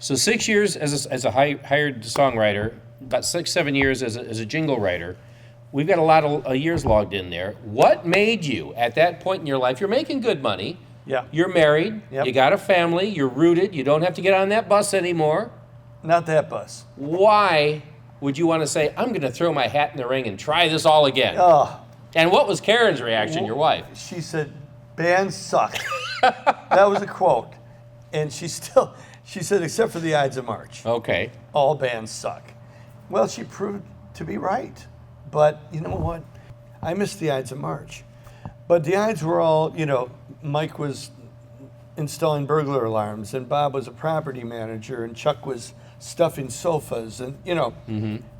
So 6 years as a hired songwriter, about 6-7 years as a jingle writer. We've got a lot of years logged in there. What made you, at that point in your life, you're making good money. Yeah. You're married. Yep. You got a family. You're rooted. You don't have to get on that bus anymore. Not that bus. Why would you want to say, I'm going to throw my hat in the ring and try this all again? Oh. And what was Karen's reaction, your wife? She said, bands suck. That was a quote. And she said, except for the Ides of March. Okay. All bands suck. Well, she proved to be right. But you know what? I missed the Ides of March. But the Ides were all, Mike was installing burglar alarms, and Bob was a property manager, and Chuck was stuffing sofas, and,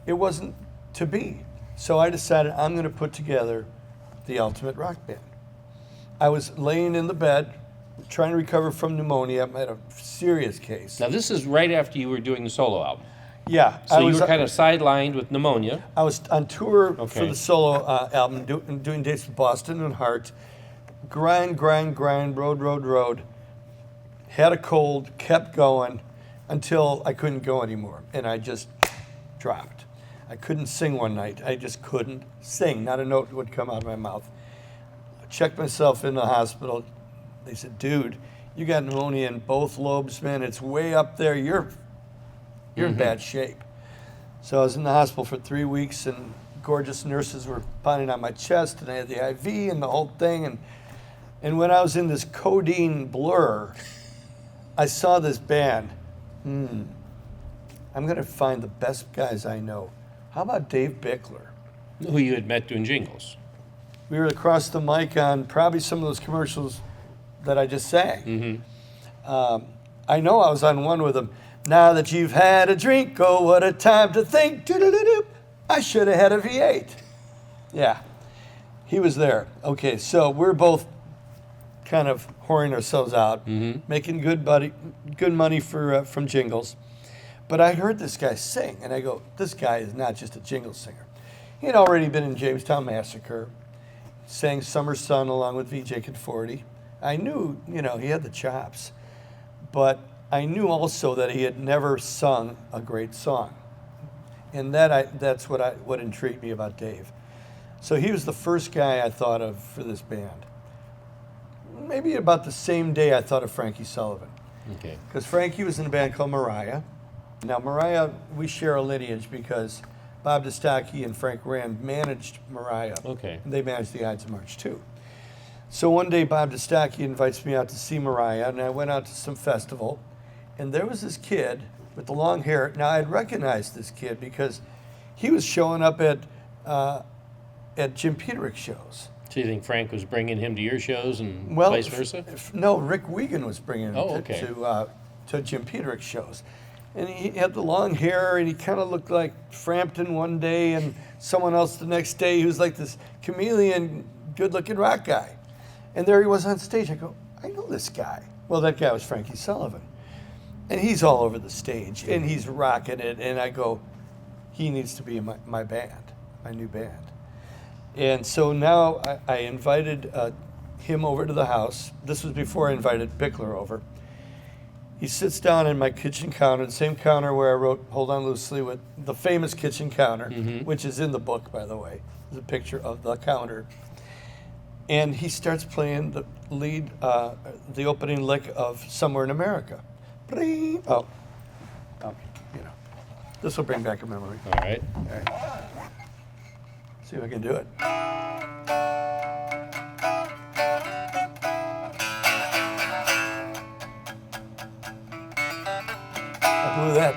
it wasn't to be. So I decided I'm going to put together the ultimate rock band. I was laying in the bed, trying to recover from pneumonia. I had a serious case. Now, this is right after you were doing the solo album. Yeah. So you were kind of sidelined with pneumonia. I was on tour for the solo album, doing dates with Boston and Hart. Grind, road. Had a cold, kept going until I couldn't go anymore. And I just dropped. I couldn't sing one night. I just couldn't sing. Not a note would come out of my mouth. I checked myself in the hospital. They said, dude, you got pneumonia in both lobes, man. It's way up there. You're in bad shape. So I was in the hospital for 3 weeks, and gorgeous nurses were pounding on my chest, and I had the IV and the whole thing. And when I was in this codeine blur, I saw this band. I'm going to find the best guys I know. How about Dave Bickler? Who you had met doing jingles. We were across the mic on probably some of those commercials that I just sang. I know I was on one with him. Now that you've had a drink, oh, what a time to think. Doo-doo-doo-doo. I should have had a V8. Yeah, he was there. Okay, so we're both kind of whoring ourselves out, making good money from jingles. But I heard this guy sing, and I go, this guy is not just a jingle singer. He had already been in Jamestown Massacre, sang Summer Sun along with VJ Conforti. I knew, he had the chops. But I knew also that he had never sung a great song. And that's what intrigued me about Dave. So he was the first guy I thought of for this band. Maybe about the same day I thought of Frankie Sullivan. Okay. Because Frankie was in a band called Mariah. Now Mariah, we share a lineage because Bob Distocki and Frank Rand managed Mariah. Okay. And they managed the Ides of March too. So one day Bob Distocki invites me out to see Mariah, and I went out to some festival, and there was this kid with the long hair. Now I'd recognized this kid because he was showing up at Jim Peterik shows. So you think Frank was bringing him to your shows and vice versa? No, Rick Wiegand was bringing him to Jim Peterik shows. And he had the long hair, and he kind of looked like Frampton one day and someone else the next day. He was like this chameleon, good-looking rock guy. And there he was on stage. I go, I know this guy. Well, that guy was Frankie Sullivan. And he's all over the stage, and he's rocking it. And I go, he needs to be in my band, my new band. And so now I invited him over to the house. This was before I invited Bickler over. He sits down in my kitchen counter, the same counter where I wrote Hold On Loosely, with the famous kitchen counter, which is in the book, by the way. There's a picture of the counter. And he starts playing the lead, the opening lick of Somewhere in America. This will bring back a memory. All right. See if I can do it. I blew that.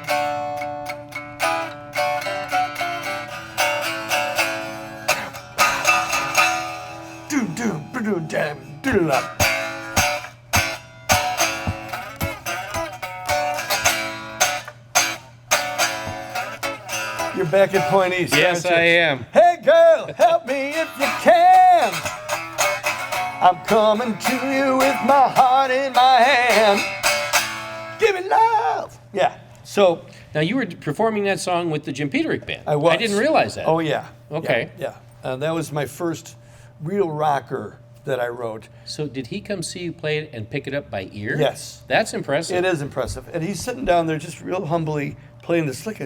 You're back at Point East. Yes, I am. Hey girl, help me if you can. I'm coming to you with my heart in my hand. Give me love. Yeah. So now you were performing that song with the Jim Peterik band. I was. I didn't realize that. Oh yeah. Okay. Yeah. That was my first real rocker that I wrote. So did he come see you play it and pick it up by ear? Yes. That's impressive. It is impressive. And he's sitting down there just real humbly playing this lick.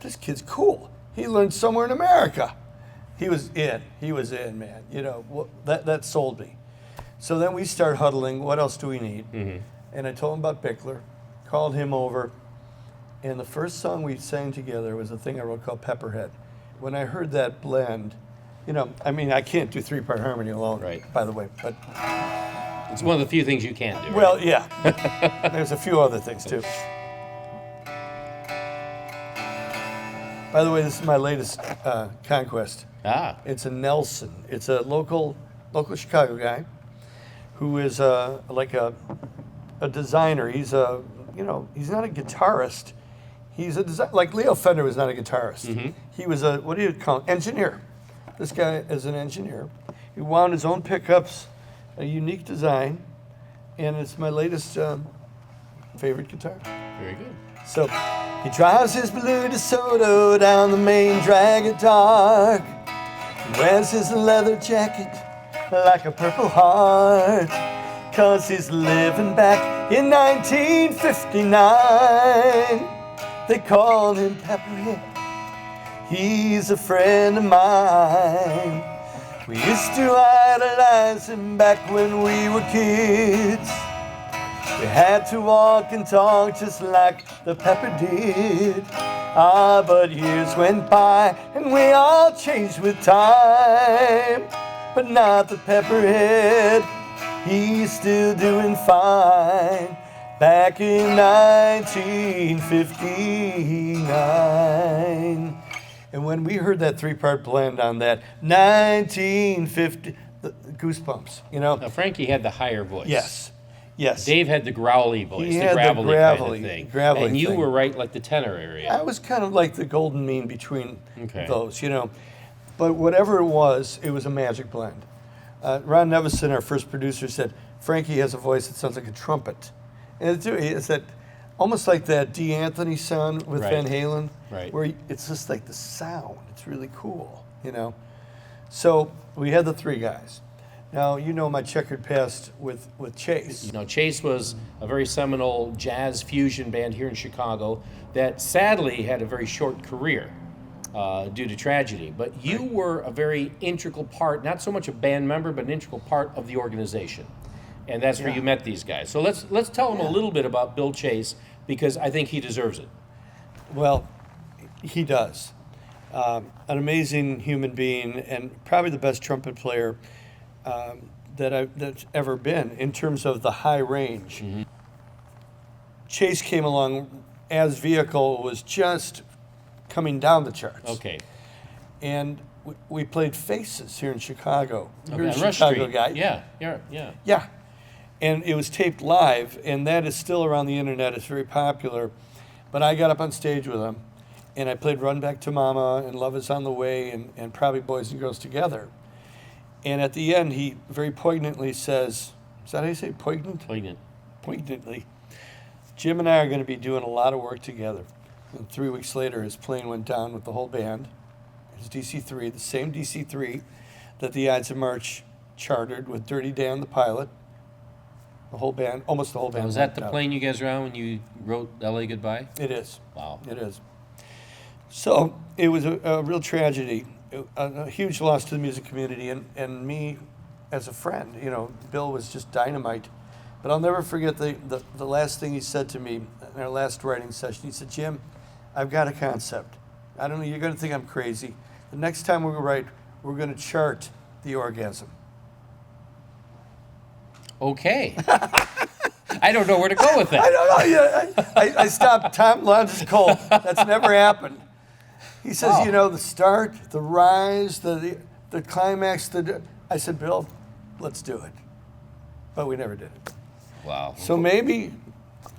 This kid's cool. He learned somewhere in America. He was in. He was in, man. You know, that sold me. So then we start huddling. What else do we need? Mm-hmm. And I told him about Bickler, called him over. And the first song we sang together was a thing I wrote called Pepperhead. When I heard that blend, you know, I mean, I can't do three-part harmony alone, right, by the way, but... It's one of the few things you can't do. Well, right? yeah. There's a few other things, too. By the way, this is my latest conquest. Ah. It's a Nelson. It's a local Chicago guy who is like a designer. He's he's not a guitarist. He's a designer. Like Leo Fender was not a guitarist. Mm-hmm. He was a, what do you call it? Engineer. This guy is an engineer. He wound his own pickups, a unique design, and it's my latest favorite guitar. Very good. So he drives his blue DeSoto down the main drag at dark. He wears his leather jacket like a purple heart, 'cause he's living back in 1959. They call him Peterik. He's a friend of mine. We used to idolize him back when we were kids. We had to walk and talk just like the Pepper did. Ah, but years went by and we all changed with time. But not the Pepperhead, he's still doing fine. Back in 1959. And when we heard that three-part blend on that, 1950, the goosebumps, you know? Now, Frankie had the higher voice. Yes. Yes. Dave had the growly voice, He the had gravelly, the kind of thing. gravelly and you thing. were right, like the tenor area. I was kind of like the golden mean between Okay. those, you know. But whatever it was a magic blend. Ron Nevison, our first producer, said, Frankie has a voice that sounds like a trumpet. And it's that, almost like that D. Anthony sound with Right. Van Halen, Right. where it's just like the sound. It's really cool, you know. So we had the three guys. Now, you know my checkered past with Chase. You know, Chase was a very seminal jazz fusion band here in Chicago that sadly had a very short career due to tragedy. But you were a very integral part, not so much a band member, but an integral part of the organization. And that's where Yeah. you met these guys. So let's tell them a little bit about Bill Chase, because I think he deserves it. Well, he does. An amazing human being and probably the best trumpet player that's ever been in terms of the high range. Mm-hmm. Chase came along as Vehicle was just coming down the charts. Okay. And we played Faces here in Chicago. Okay, You're a on Rush Chicago Street. guy. Yeah. Yeah. And it was taped live, and that is still around the internet. It's very popular. But I got up on stage with him, and I played Run Back to Mama and Love Is on the Way and probably Boys and Girls Together. And at the end, he very poignantly says, is that how you say poignant? Poignant. Poignantly. Jim and I are going to be doing a lot of work together. And 3 weeks later, his plane went down with the whole band. His DC-3, the same DC-3 that the Ides of March chartered with Dirty Dan, the pilot. The whole band, almost the whole band. Was that went the down. plane you guys were on when you wrote L.A. Goodbye? It is. Wow. It is. So it was a real tragedy, a huge loss to the music community, and me as a friend. You know, Bill was just dynamite. But I'll never forget the last thing he said to me in our last writing session. He said, Jim, I've got a concept. I don't know, you're going to think I'm crazy. The next time we write, we're going to chart the orgasm. Okay. I don't know where to go with that. I don't know. Yeah, I stopped. Tom Lunge is cold. That's never happened. He says, Oh. you know, the start, the rise, the climax. I said, Bill, let's do it. But we never did it. Wow. So maybe.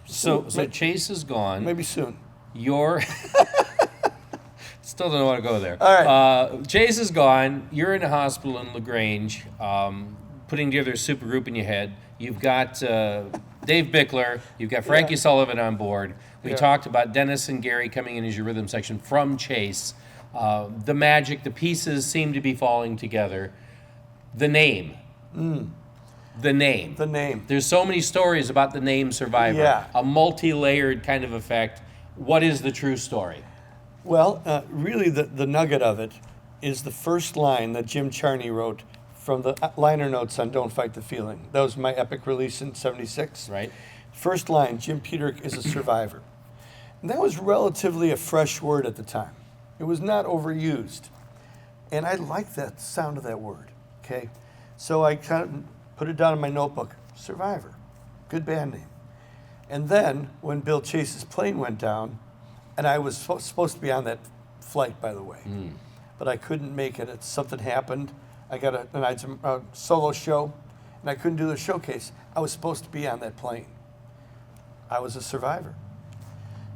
So Chase is gone. Maybe soon. You're still don't want to go there. All right. Chase is gone. You're in a hospital in LaGrange, putting together a supergroup in your head. You've got Dave Bickler. You've got Frankie Sullivan on board. We talked about Dennis and Gary coming in as your rhythm section from Chase. The magic, the pieces seem to be falling together. The name. The name. The name. There's so many stories about the name Survivor. Yeah. A multi-layered kind of effect. What is the true story? Well, really, the nugget of it is the first line that Jim Charney wrote from the liner notes on Don't Fight the Feeling. That was my epic release in '76. Right. First line, Jim Peterik is a survivor. And that was relatively a fresh word at the time. It was not overused. And I liked that sound of that word, okay? So I kind of put it down in my notebook, Survivor, good band name. And then when Bill Chase's plane went down, and I was supposed to be on that flight, by the way, but I couldn't make it. Something happened. I got a solo show, and I couldn't do the showcase. I was supposed to be on that plane. I was a survivor.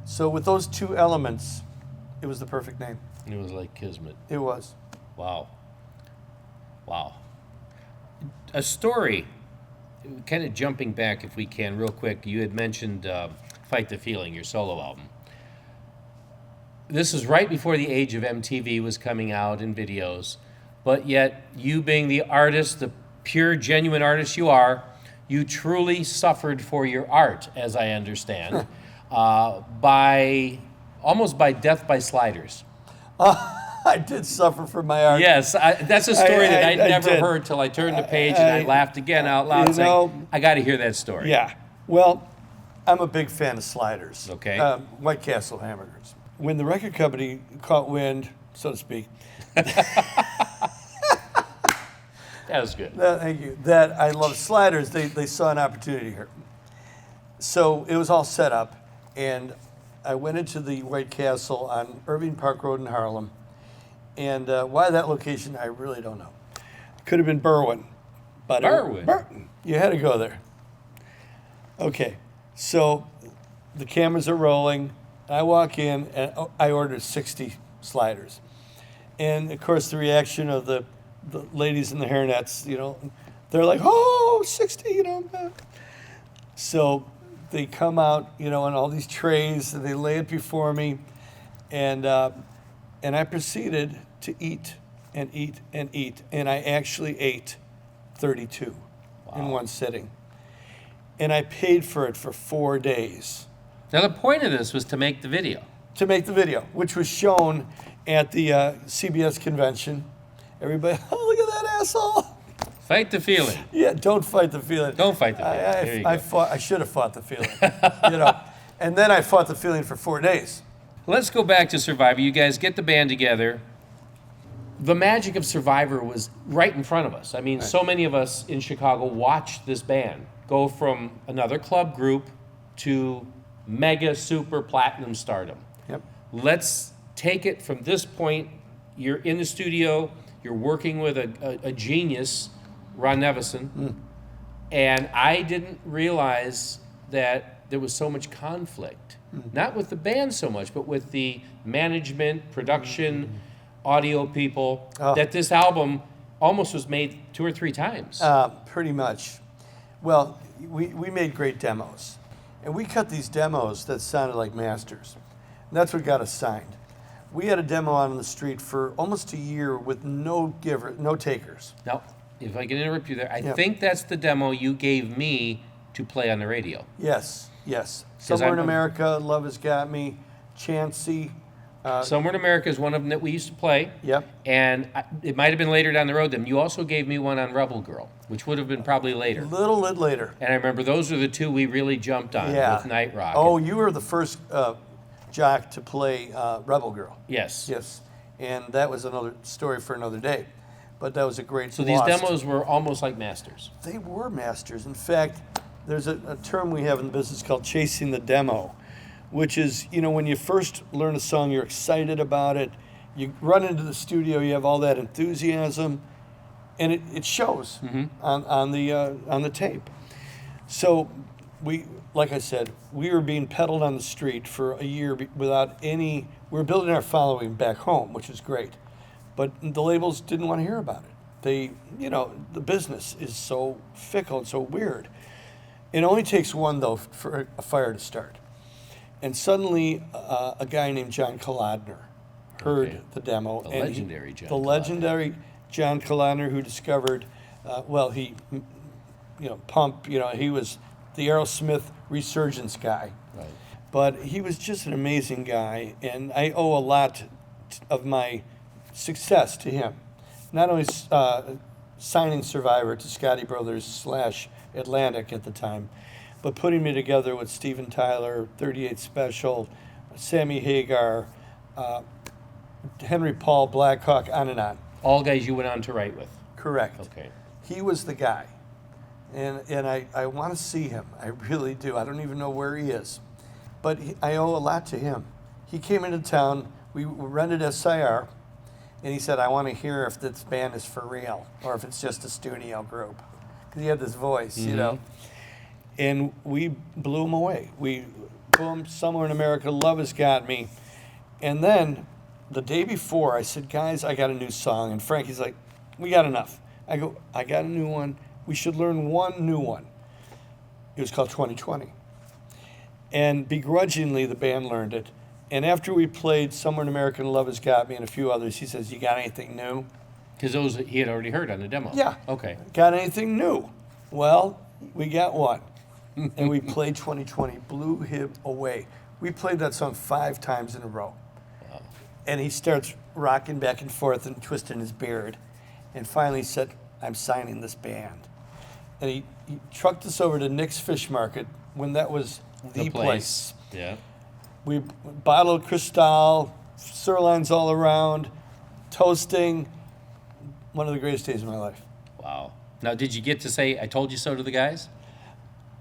So with those two elements, it was the perfect name. It was like kismet. It was. Wow. Wow. A story, kind of jumping back if we can real quick. You had mentioned Fight the Feeling, your solo album. This is right before the age of MTV was coming out in videos, but yet you being the artist, the pure, genuine artist you are, you truly suffered for your art, as I understand, almost by death by sliders. I did suffer for my art. Yes, that's a story that I never did. heard till I turned the page and I laughed again out loud. You know, saying, I got to hear that story. Yeah. Well, I'm a big fan of sliders. Okay. White Castle hamburgers. When the record company caught wind, so to speak. That was good. Thank you. That I love sliders. They saw an opportunity here. So it was all set up, and I went into the White Castle on Irving Park Road in Harlem. And why that location, I really don't know. Could have been Berwyn. But Berwyn? You had to go there. Okay, so the cameras are rolling. I walk in, and I ordered 60 sliders. And, of course, the reaction of the ladies in the hairnets, they're like, oh, 60, So they come out, on all these trays, and they lay it before me. And I proceeded to eat and eat and eat. And I actually ate 32 in one sitting. And I paid for it for 4 days. Now, the point of this was to make the video. To make the video, which was shown at the CBS convention. Everybody, oh, look at that asshole. Fight the feeling. Yeah, don't fight the feeling. Don't fight the feeling. There you go. I should have fought the feeling. And then I fought the feeling for 4 days. Let's go back to Survivor. You guys get the band together. The magic of Survivor was right in front of us. I mean, so many of us in Chicago watched this band go from another club group to mega super platinum stardom. Yep. Let's take it from this point. You're in the studio. You're working with a genius, Ron Nevison. And I didn't realize that there was so much conflict. Not with the band so much, but with the management, production, audio people, that this album almost was made 2 or 3 times. Pretty much. Well, we made great demos. And we cut these demos that sounded like masters. And that's what got us signed. We had a demo out on the street for almost a year with no takers. Now, if I can interrupt you there, I think that's the demo you gave me to play on the radio. Yes. Somewhere in America, Love Has Got Me, Chancey. Somewhere in America is one of them that we used to play. Yep. And it might have been later down the road then. You also gave me one on Rebel Girl, which would have been probably later. A little bit later. And I remember those are the 2 we really jumped on with Night Rock. Oh, you were the first jock to play Rebel Girl. Yes. Yes. And that was another story for another day. But that was a great So these demos were almost like masters. They were masters. In fact, there's a term we have in the business called chasing the demo, which is, when you first learn a song, you're excited about it. You run into the studio, you have all that enthusiasm, and it shows on the tape. So like I said, we were being peddled on the street for a year without any. We were building our following back home, which is great, but the labels didn't want to hear about it. They, the business is so fickle and so weird. It only takes one, though, for a fire to start. And suddenly, a guy named John Kolodner heard the demo. The legendary John Kolodner, who discovered Well, he, Pump, he was the Aerosmith resurgence guy. Right. But he was just an amazing guy, and I owe a lot of my success to him. Not only signing Survivor to Scotty Brothers / Atlantic at the time, but putting me together with Steven Tyler, 38 Special, Sammy Hagar, Henry Paul, Blackhawk, on and on. All guys you went on to write with. Correct. Okay. He was the guy. And I want to see him. I really do. I don't even know where he is. But I owe a lot to him. He came into town. We rented SIR. And he said, I want to hear if this band is for real or if it's just a studio group. Because he had this voice, And we blew him away. Boom, Somewhere in America, Love Has Got Me. And then the day before, I said, guys, I got a new song. And Frankie's like, we got enough. I go, I got a new one. We should learn one new one. It was called 2020. And begrudgingly, the band learned it. And after we played Somewhere in America, Love Has Got Me, and a few others, he says, you got anything new? Because those he had already heard on the demo. Yeah. Okay. Got anything new? Well, we got one. And we played 2020, blew him away. We played that song 5 times in a row. Wow. And he starts rocking back and forth and twisting his beard. And finally said, I'm signing this band. And he trucked us over to Nick's Fish Market when that was the place. Yeah. We bottled Cristal, sirloins all around, toasting. One of the greatest days of my life. Wow. Now, did you get to say, I told you so to the guys?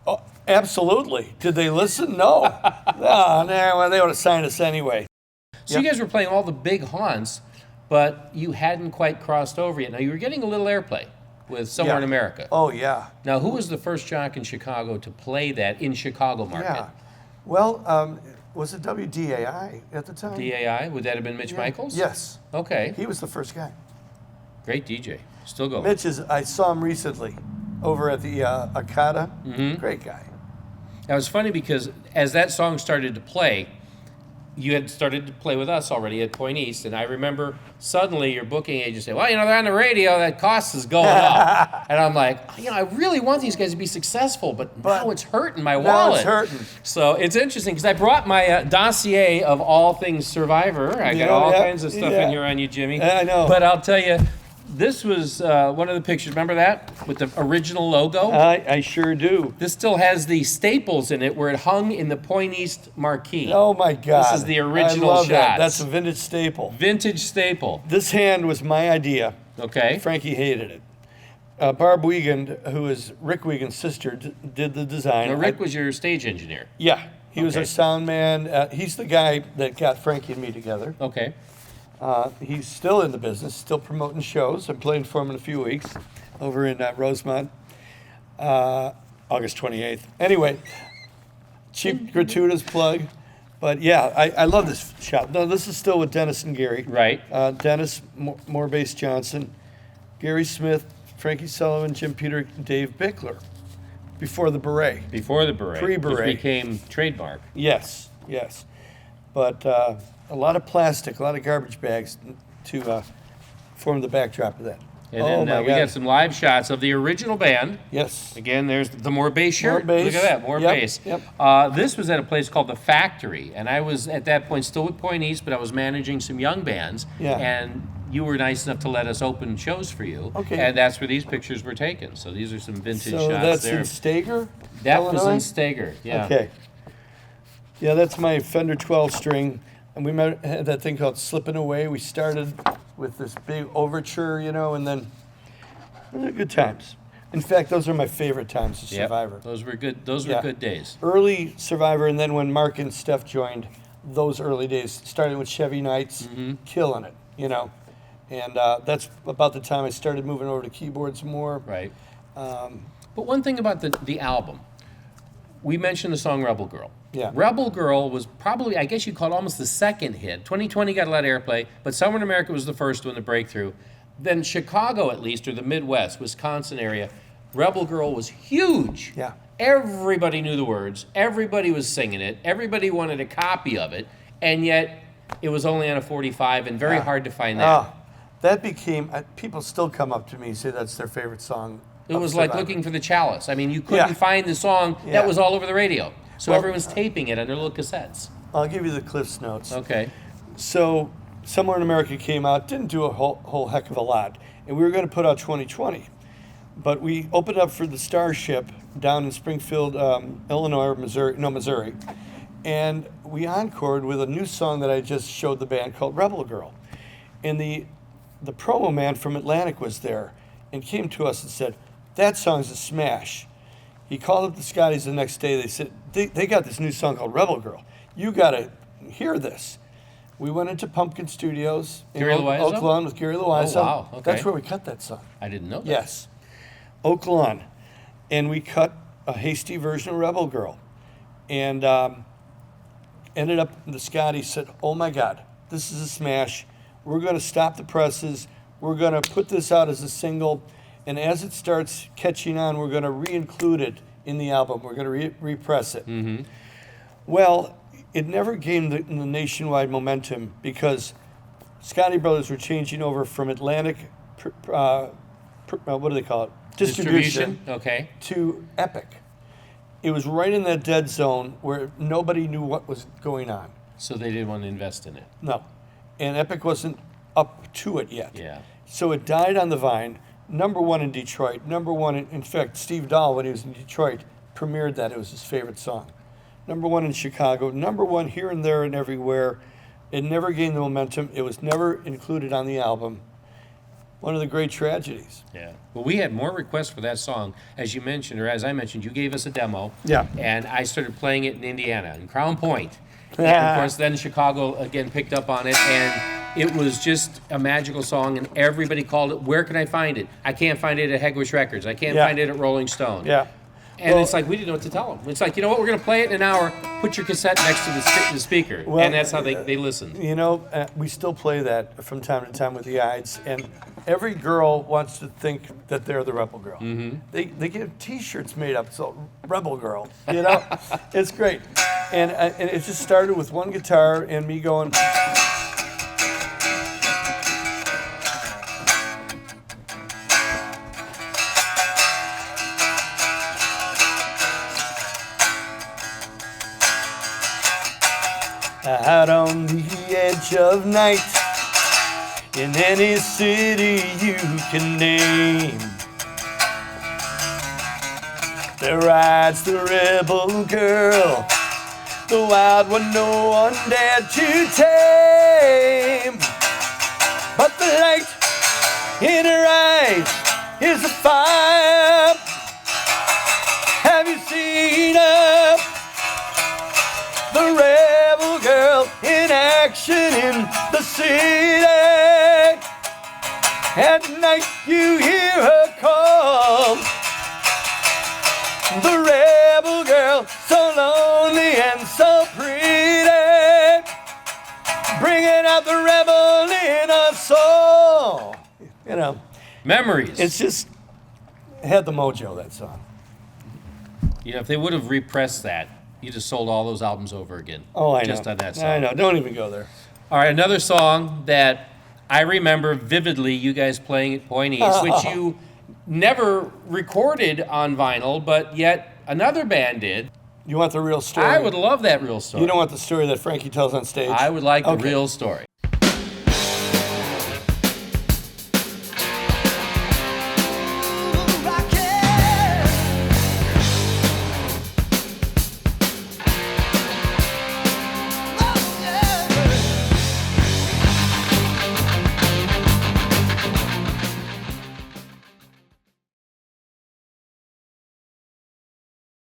Oh, absolutely. Did they listen? No. No, well, they would have signed us anyway. So you guys were playing all the big haunts, but you hadn't quite crossed over yet. Now, you were getting a little airplay with Somewhere in America. Oh, yeah. Now, who was the first jock in Chicago to play that in Chicago market? Yeah. Well, was it WDAI at the time? DAI? Would that have been Mitch Michaels? Yes. Okay. He was the first guy. Great DJ. Still going. Mitch I saw him recently over at the Akata. Great guy. Now, it's funny because as that song started to play, you had started to play with us already at Point East, and I remember suddenly your booking agent said, well, they're on the radio, that cost is going up. And I'm like, I really want these guys to be successful, but now it's hurting my wallet. Now it's hurting. So it's interesting, because I brought my dossier of all things Survivor. I got all kinds of stuff in here on you, Jimmy. I know. But I'll tell you, this was one of the pictures. Remember that? With the original logo? I sure do. This still has the staples in it where it hung in the Point East marquee. Oh, my God. This is the original I love shots. that. That's a vintage staple. Vintage staple. This hand was my idea. Okay. Frankie hated it. Barb Wiegand, who is Rick Wiegand's sister, did the design. Now, Rick was your stage engineer. Yeah. He was our sound man. He's the guy that got Frankie and me together. Okay. He's still in the business, still promoting shows. I'm playing for him in a few weeks over in Rosemont, August 28th. Anyway, cheap gratuitous plug. But yeah, I love this shot. No, this is still with Dennis and Gary. Right. Dennis Moorbass Johnson, Gary Smith, Frankie Sullivan, Jim Peterik, Dave Bickler. Before the beret. Before the beret. Pre-beret. Which became trademark. Yes. But a lot of plastic, a lot of garbage bags to form the backdrop of that. And then we got some live shots of the original band. Yes. Again, there's the more bass shirt. More bass. Look at that, more bass. Yep. This was at a place called The Factory, and I was at that point still with Point East, but I was managing some young bands. Yeah. And you were nice enough to let us open shows for you. Okay. And that's where these pictures were taken. So these are some vintage shots that's there. in Stager, That Illinois? was in Stager, yeah. Okay. Yeah, that's my Fender 12 string. And we had that thing called Slipping Away. We started with this big overture, and then good times. In fact, those are my favorite times of Survivor. Yep. Those were good. Those were good days. Early Survivor, and then when Mark and Steph joined, those early days, starting with Chevy Nights, killing it, And that's about the time I started moving over to keyboards more. Right. But one thing about the album, we mentioned the song Rebel Girl. Yeah. Rebel Girl was probably, I guess you'd call it almost the second hit. 2020 got a lot of airplay, but Somewhere in America was the first one, the breakthrough. Then Chicago, at least, or the Midwest, Wisconsin area, Rebel Girl was huge. Yeah. Everybody knew the words. Everybody was singing it. Everybody wanted a copy of it. And yet, it was only on a 45 and very hard to find that. that became, people still come up to me and say that's their favorite song. It of was like Survivor. looking for the chalice. I mean, you couldn't Yeah. find the song Yeah. that was all over the radio. So Well, everyone's taping it on their little cassettes. I'll give you the Cliff's Notes. Okay. So, Somewhere in America came out, didn't do a whole heck of a lot. And we were going to put out 2020. But we opened up for the Starship down in Springfield, Illinois, or Missouri. And we encored with a new song that I just showed the band called Rebel Girl. And the promo man from Atlantic was there and came to us and said, that song's a smash. He called up the Scotties the next day. They said, they got this new song called Rebel Girl. You got to hear this. We went into Pumpkin Studios in Gary Loiza? Oak Lawn with Gary Loiza. Oh, wow. Okay. That's where we cut that song. I didn't know that. Yes. Oak Lawn. And we cut a hasty version of Rebel Girl. And ended up, the Scotties said, oh my God, this is a smash. We're going to stop the presses. We're going to put this out as a single. And as it starts catching on, we're going to re-include it in the album. We're going to repress it. Mm-hmm. Well, it never gained the nationwide momentum because Scotty Brothers were changing over from Atlantic, what do they call it? Distribution. Okay. To Epic. It was right in that dead zone where nobody knew what was going on. So they didn't want to invest in it. No. And Epic wasn't up to it yet. Yeah. So it died on the vine. Number one in Detroit. Number one, in fact, Steve Dahl, when he was in Detroit, premiered that. It was his favorite song. Number one in Chicago. Number one here and there and everywhere. It never gained the momentum. It was never included on the album. One of the great tragedies. Yeah. Well, we had more requests for that song, as you mentioned, or as I mentioned. You gave us a demo. Yeah. And I started playing it in Indiana, in Crown Point. And of course, then Chicago again picked up on it, and it was just a magical song, and everybody called it. Where can I find it? I can't find it at Hegwish Records. I can't Yeah. find it at Rolling Stone. Yeah. And Well- it's like, we didn't know what to tell them. It's like, you know what, we're going to play it in an hour, put your cassette next to the speaker. Well, and that's how they listened. You know, we still play that from time to time with the Ides, and every girl wants to think that they're the Rebel Girl. Mm-hmm. They get T-shirts made up, so Rebel Girl, you know? It's great. And it just started with one guitar and me going... Out on the edge of night, in any city you can name, there rides the rebel girl, the wild one no one dared to tame. But the light in her eyes is a fire. Have you seen her? The rebel girl in action in the city. At night you hear her call. The rebel girl, so lonely and so pretty, bringing out the rebel in us soul. You know, Memories. it's just had the mojo, that song. You know, if they would have repressed that, you just sold all those albums over again. Oh, I know. Just on that song. I know. Don't even go there. All right, another song that I remember vividly you guys playing at Point East, which you never recorded on vinyl, but yet another band did. You want the real story? I would love that real story. You don't want the story that Frankie tells on stage? I would like the Okay. real story.